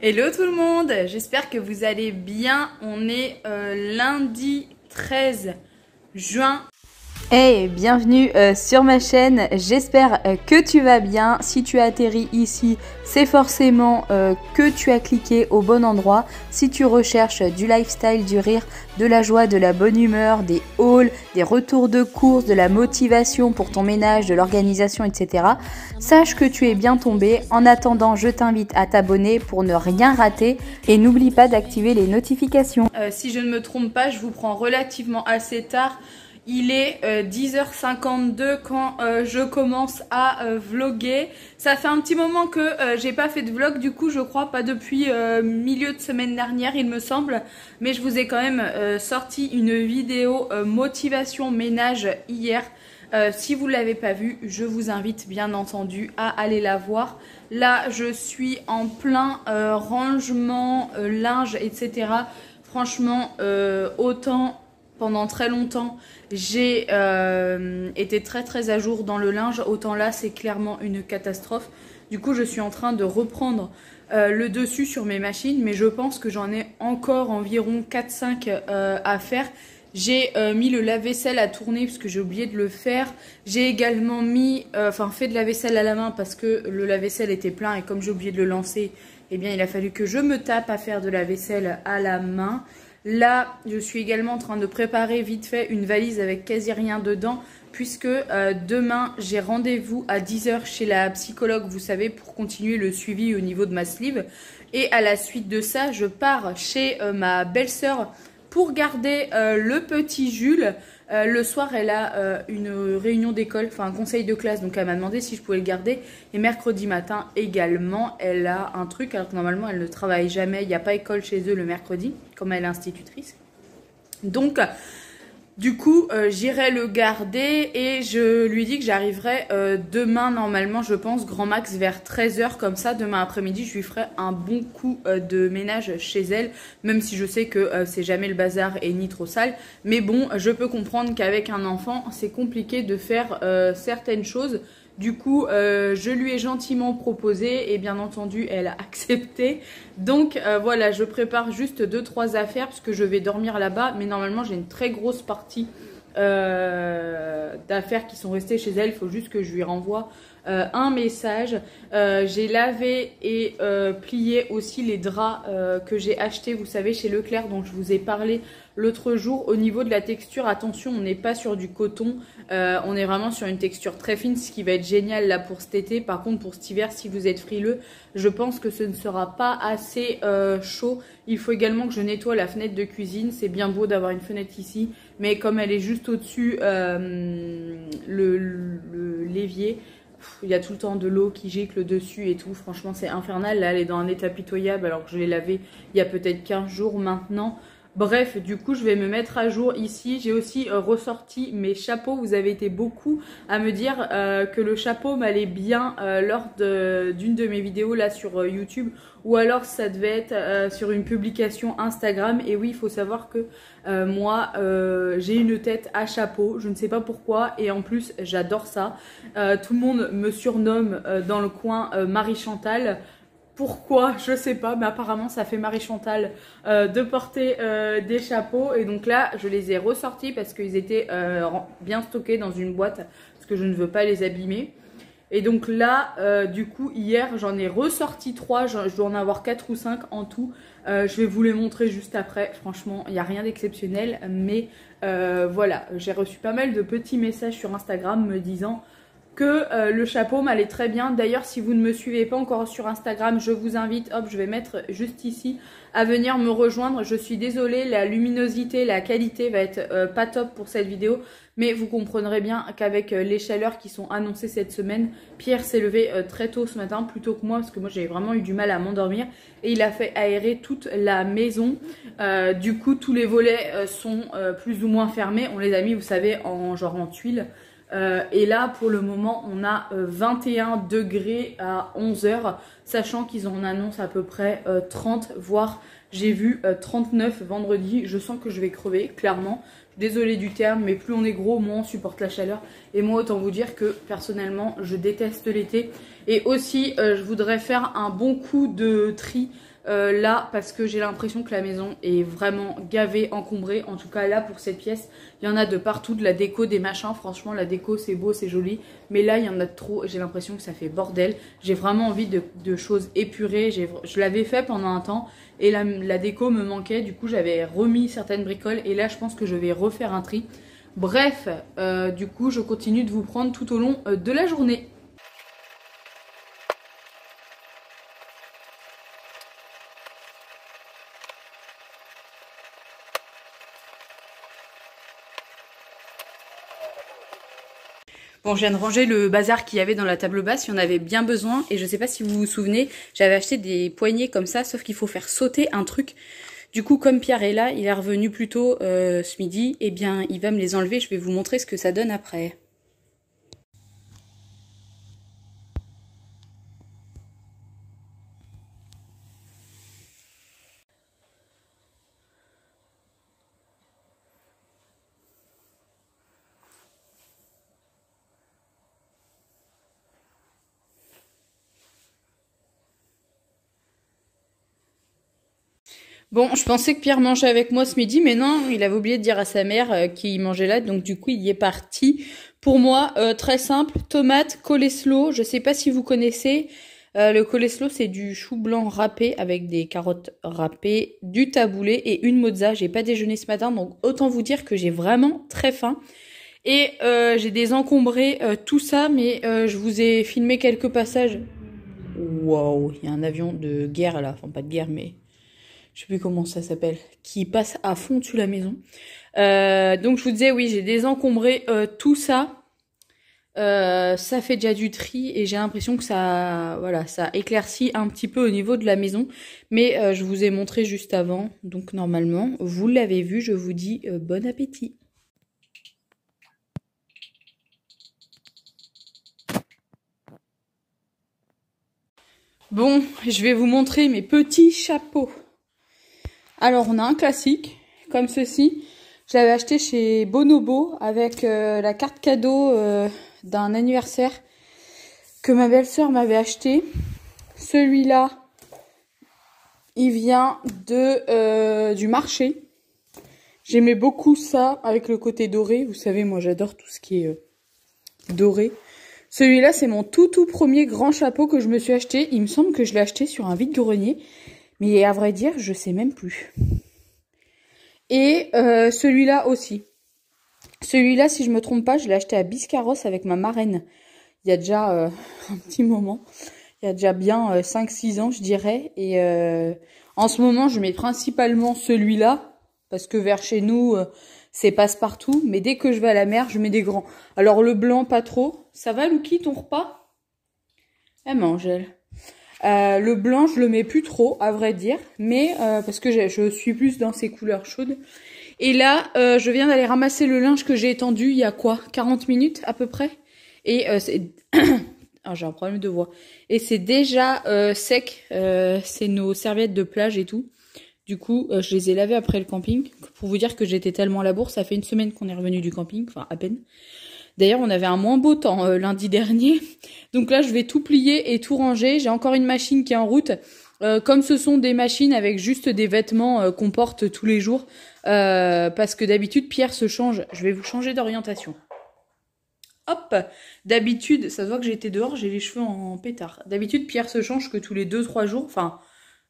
Hello tout le monde, j'espère que vous allez bien. On est lundi 13 juin. Hey, bienvenue sur ma chaîne, j'espère que tu vas bien. Si tu as atterri ici, c'est forcément que tu as cliqué au bon endroit. Si tu recherches du lifestyle, du rire, de la joie, de la bonne humeur, des hauls, des retours de course, de la motivation pour ton ménage, de l'organisation, etc. Sache que tu es bien tombé. En attendant, je t'invite à t'abonner pour ne rien rater et n'oublie pas d'activer les notifications. Si je ne me trompe pas, je vous prends relativement assez tard. Il est 10h52 quand je commence à vlogger. Ça fait un petit moment que j'ai pas fait de vlog, du coup je crois pas depuis milieu de semaine dernière il me semble. Mais je vous ai quand même sorti une vidéo motivation ménage hier. Si vous ne l'avez pas vue, je vous invite bien entendu à aller la voir. Là je suis en plein rangement, linge, etc. Franchement autant... Pendant très longtemps, j'ai été très à jour dans le linge. Autant là, c'est clairement une catastrophe. Du coup, je suis en train de reprendre le dessus sur mes machines. Mais je pense que j'en ai encore environ 4-5 à faire. J'ai mis le lave-vaisselle à tourner parce que j'ai oublié de le faire. J'ai également mis, fait de la vaisselle à la main parce que le lave-vaisselle était plein. Et comme j'ai oublié de le lancer, eh bien, il a fallu que je me tape à faire de la vaisselle à la main. Là, je suis également en train de préparer vite fait une valise avec quasi rien dedans puisque demain, j'ai rendez-vous à 10h chez la psychologue, vous savez, pour continuer le suivi au niveau de ma sleeve. Et à la suite de ça, je pars chez ma belle-sœur pour garder le petit Jules. Le soir, elle a une réunion d'école, enfin un conseil de classe, donc elle m'a demandé si je pouvais le garder. Et mercredi matin également, elle a un truc, alors que normalement elle ne travaille jamais, il n'y a pas école chez eux le mercredi, comme elle est institutrice. Donc, du coup, j'irai le garder et je lui dis que j'arriverai demain normalement, je pense, grand max vers 13h. Comme ça, demain après-midi, je lui ferai un bon coup de ménage chez elle. Même si je sais que c'est jamais le bazar et ni trop sale. Mais bon, je peux comprendre qu'avec un enfant, c'est compliqué de faire certaines choses. Du coup, je lui ai gentiment proposé et bien entendu, elle a accepté. Donc voilà, je prépare juste 2-3 affaires parce que je vais dormir là-bas. Mais normalement, j'ai une très grosse partie d'affaires qui sont restées chez elle. Il faut juste que je lui renvoie un message. J'ai lavé et plié aussi les draps que j'ai achetés, vous savez, chez Leclerc dont je vous ai parlé l'autre jour. Au niveau de la texture, attention, on n'est pas sur du coton, on est vraiment sur une texture très fine, ce qui va être génial là pour cet été. Par contre, pour cet hiver, si vous êtes frileux, je pense que ce ne sera pas assez chaud. Il faut également que je nettoie la fenêtre de cuisine. C'est bien beau d'avoir une fenêtre ici, mais comme elle est juste au-dessus l'évier, il y a tout le temps de l'eau qui gicle dessus et tout. Franchement, c'est infernal. Là, elle est dans un état pitoyable alors que je l'ai lavée il y a peut-être 15 jours maintenant. Bref, du coup, je vais me mettre à jour ici. J'ai aussi ressorti mes chapeaux. Vous avez été beaucoup à me dire que le chapeau m'allait bien lors d'une de mes vidéos là sur YouTube. Ou alors ça devait être sur une publication Instagram. Et oui, il faut savoir que moi, j'ai une tête à chapeau. Je ne sais pas pourquoi. Et en plus, j'adore ça. Tout le monde me surnomme dans le coin Marie-Chantal. Pourquoi? Je sais pas, mais apparemment ça fait Marie-Chantal de porter des chapeaux. Et donc là, je les ai ressortis parce qu'ils étaient bien stockés dans une boîte parce que je ne veux pas les abîmer. Et donc là, du coup, hier, j'en ai ressorti 3. Je dois en avoir 4 ou 5 en tout. Je vais vous les montrer juste après. Franchement, il n'y a rien d'exceptionnel. Mais voilà, j'ai reçu pas mal de petits messages sur Instagram me disant que le chapeau m'allait très bien. D'ailleurs, si vous ne me suivez pas encore sur Instagram, je vous invite, hop, je vais mettre juste ici, à venir me rejoindre. Je suis désolée, la luminosité, la qualité va être pas top pour cette vidéo, mais vous comprendrez bien qu'avec les chaleurs qui sont annoncées cette semaine, Pierre s'est levé très tôt ce matin, plutôt que moi, parce que moi j'ai vraiment eu du mal à m'endormir, et il a fait aérer toute la maison. Du coup, tous les volets sont plus ou moins fermés. On les a mis, vous savez, genre en tuiles. Et là pour le moment on a 21 degrés à 11h, sachant qu'ils en annoncent à peu près 30 voire J'ai vu 39 vendredi. Je sens que je vais crever, clairement. Désolée du terme, mais plus on est gros, moins on supporte la chaleur. Et moi, autant vous dire que personnellement, je déteste l'été. Et aussi, je voudrais faire un bon coup de tri là, parce que j'ai l'impression que la maison est vraiment gavée, encombrée. En tout cas, là, pour cette pièce, il y en a de partout, de la déco, des machins. Franchement, la déco, c'est beau, c'est joli. Mais là, il y en a trop. J'ai l'impression que ça fait bordel. J'ai vraiment envie de choses épurées. Je l'avais fait pendant un temps. Et la déco me manquait, du coup j'avais remis certaines bricoles et là je pense que je vais refaire un tri. Bref, du coup je continue de vous prendre tout au long de la journée. Bon, je viens de ranger le bazar qu'il y avait dans la table basse, il y en avait bien besoin. Et je sais pas si vous vous souvenez, j'avais acheté des poignées comme ça, sauf qu'il faut faire sauter un truc. Du coup, comme Pierre est là, il est revenu plus tôt ce midi, et bien il va me les enlever, je vais vous montrer ce que ça donne après. Bon, je pensais que Pierre mangeait avec moi ce midi, mais non, il avait oublié de dire à sa mère qu'il mangeait là, donc du coup il y est parti. Pour moi, très simple, tomate, coleslaw, je sais pas si vous connaissez, le coleslaw c'est du chou blanc râpé avec des carottes râpées, du taboulé et une mozza. J'ai pas déjeuné ce matin, donc autant vous dire que j'ai vraiment très faim. Et j'ai désencombré tout ça, mais je vous ai filmé quelques passages. Waouh, il y a un avion de guerre là, enfin pas de guerre mais... je sais plus comment ça s'appelle, qui passe à fond dessus la maison. Donc je vous disais, oui, j'ai désencombré tout ça. Ça fait déjà du tri et j'ai l'impression que ça, voilà, ça éclaircit un petit peu au niveau de la maison. Mais je vous ai montré juste avant, donc normalement, vous l'avez vu, je vous dis bon appétit. Bon, je vais vous montrer mes petits chapeaux. Alors, on a un classique, comme ceci. Je l'avais acheté chez Bonobo avec la carte cadeau d'un anniversaire que ma belle-sœur m'avait acheté. Celui-là, il vient du marché. J'aimais beaucoup ça avec le côté doré. Vous savez, moi, j'adore tout ce qui est doré. Celui-là, c'est mon tout premier grand chapeau que je me suis acheté. Il me semble que je l'ai acheté sur un vide-grenier. Mais à vrai dire, je sais même plus. Et celui-là aussi. Celui-là, si je me trompe pas, je l'ai acheté à Biscarrosse avec ma marraine. Il y a déjà un petit moment. Il y a déjà bien 5-6 ans, je dirais. Et en ce moment, je mets principalement celui-là. Parce que vers chez nous, c'est passe-partout. Mais dès que je vais à la mer, je mets des grands. Alors le blanc, pas trop. Ça va, Louki, ton repas? Elle mange, elle. Le blanc, je le mets plus trop, à vrai dire, mais parce que je suis plus dans ces couleurs chaudes. Et là, je viens d'aller ramasser le linge que j'ai étendu il y a quoi, 40 minutes à peu près. Et c'est... Ah, j'ai un problème de voix. Et c'est déjà sec, c'est nos serviettes de plage et tout. Du coup, je les ai lavées après le camping. Pour vous dire que j'étais tellement à la bourre, ça fait une semaine qu'on est revenu du camping, enfin à peine. D'ailleurs, on avait un moins beau temps lundi dernier. Donc là, je vais tout plier et tout ranger. J'ai encore une machine qui est en route. Comme ce sont des machines avec juste des vêtements qu'on porte tous les jours. Parce que d'habitude, Pierre se change. Je vais vous changer d'orientation. Hop! D'habitude, ça se voit que j'ai été dehors, j'ai les cheveux en pétard. D'habitude, Pierre se change que tous les 2-3 jours. Enfin,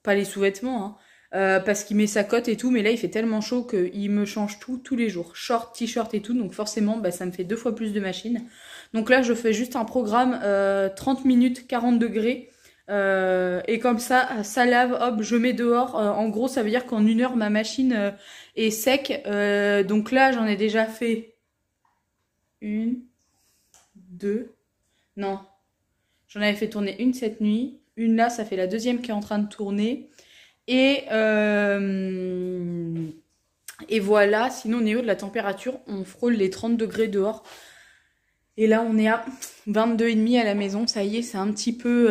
pas les sous-vêtements, hein. Parce qu'il met sa cote et tout, mais là il fait tellement chaud qu'il me change tout tous les jours, short, t-shirt et tout, donc forcément bah, ça me fait 2 fois plus de machine. Donc là je fais juste un programme 30 minutes, 40 degrés, et comme ça lave, hop, je mets dehors. En gros ça veut dire qu'en 1 heure ma machine est sec, donc là j'en ai déjà fait 1, 2, non, j'en avais fait tourner une cette nuit, une là, ça fait la deuxième qui est en train de tourner. Et voilà, sinon au niveau de la température, on frôle les 30 degrés dehors. Et là, on est à 22,5 à la maison. Ça y est, c'est un petit peu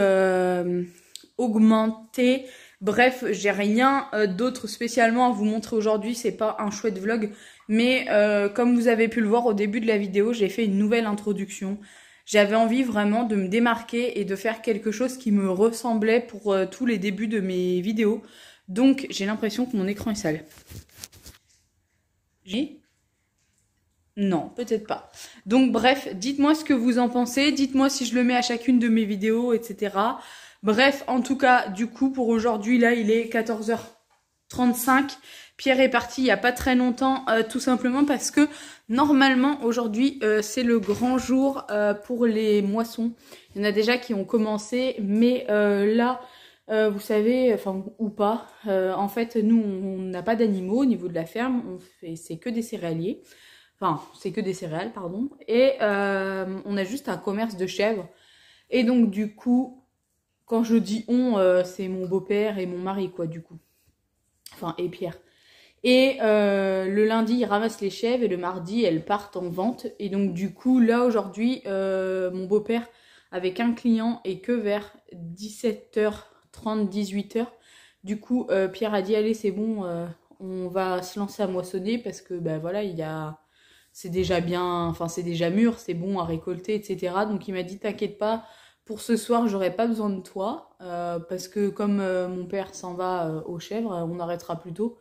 augmenté. Bref, j'ai rien d'autre spécialement à vous montrer aujourd'hui, c'est pas un chouette vlog, mais comme vous avez pu le voir au début de la vidéo, j'ai fait une nouvelle introduction. J'avais envie vraiment de me démarquer et de faire quelque chose qui me ressemblait pour tous les débuts de mes vidéos. Donc j'ai l'impression que mon écran est sale. Non, peut-être pas. Donc bref, dites-moi ce que vous en pensez, dites-moi si je le mets à chacune de mes vidéos, etc. Bref, en tout cas, du coup, pour aujourd'hui, là, il est 14h35. Pierre est parti il n'y a pas très longtemps, tout simplement parce que normalement, aujourd'hui, c'est le grand jour pour les moissons. Il y en a déjà qui ont commencé, mais là, vous savez, enfin, ou pas, en fait, nous, on n'a pas d'animaux au niveau de la ferme, c'est que des céréaliers. Enfin, c'est que des céréales, pardon. Et on a juste un commerce de chèvres. Et donc, du coup... Quand je dis on, c'est mon beau-père et mon mari, quoi, du coup. Enfin, et Pierre. Et le lundi, ils ramassent les chèvres et le mardi, elles partent en vente. Et donc, du coup, là, aujourd'hui, mon beau-père, avec un client et que vers 17h30, 18h, du coup, Pierre a dit, allez, c'est bon, on va se lancer à moissonner parce que, ben voilà, c'est déjà bien, enfin, c'est déjà mûr, c'est bon à récolter, etc. Donc, il m'a dit, t'inquiète pas, pour ce soir, j'aurai pas besoin de toi, parce que comme mon père s'en va aux chèvres, on arrêtera plus tôt.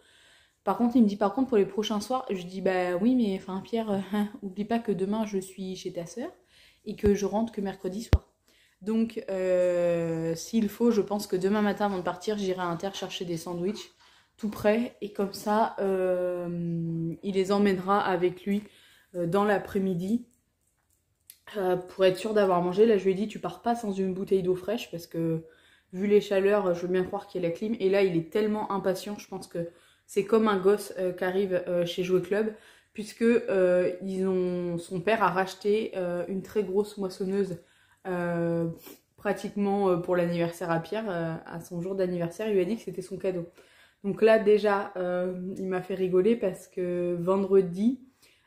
Par contre, il me dit, par contre, pour les prochains soirs, je dis, bah oui, mais enfin, Pierre, oublie pas que demain, je suis chez ta sœur et que je rentre que mercredi soir. Donc, s'il faut, je pense que demain matin, avant de partir, j'irai à Inter chercher des sandwichs tout prêts. Et comme ça, il les emmènera avec lui dans l'après-midi. Pour être sûr d'avoir mangé, là je lui ai dit tu pars pas sans une bouteille d'eau fraîche parce que vu les chaleurs, je veux bien croire qu'il y a la clim. Et là il est tellement impatient, je pense que c'est comme un gosse qui arrive chez Jouet Club, puisque son père a racheté une très grosse moissonneuse pratiquement pour l'anniversaire à Pierre, à son jour d'anniversaire, il lui a dit que c'était son cadeau. Donc là déjà il m'a fait rigoler parce que vendredi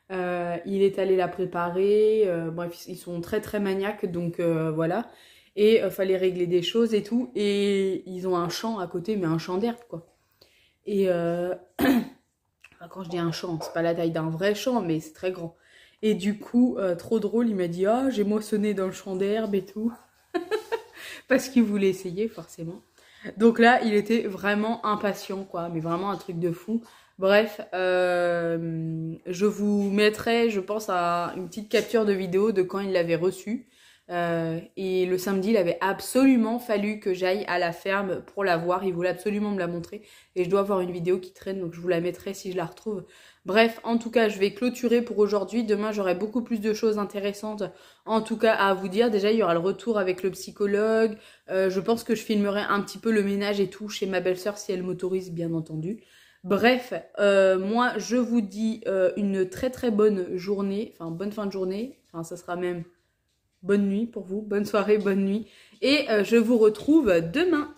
il est allé la préparer, bref, ils sont très très maniaques, donc voilà. Et fallait régler des choses et tout. Et ils ont un champ à côté, mais un champ d'herbe, quoi. Et enfin, quand je dis un champ, c'est pas la taille d'un vrai champ, mais c'est très grand. Et du coup, trop drôle, il m'a dit « Ah, j'ai moissonné dans le champ d'herbe et tout. » Parce qu'il voulait essayer, forcément. Donc là, il était vraiment impatient, quoi. Mais vraiment un truc de fou. Bref, je vous mettrai, je pense, une petite capture de vidéo de quand il l'avait reçu. Et le samedi, il avait absolument fallu que j'aille à la ferme pour la voir. Il voulait absolument me la montrer. Et je dois avoir une vidéo qui traîne, donc je vous la mettrai si je la retrouve. Bref, en tout cas, je vais clôturer pour aujourd'hui. Demain, j'aurai beaucoup plus de choses intéressantes, en tout cas, à vous dire. Déjà, il y aura le retour avec le psychologue. Je pense que je filmerai un petit peu le ménage et tout chez ma belle-sœur, si elle m'autorise, bien entendu. Bref, moi je vous dis une très très bonne journée, enfin bonne fin de journée, enfin ça sera même bonne nuit pour vous, bonne soirée, bonne nuit, et je vous retrouve demain.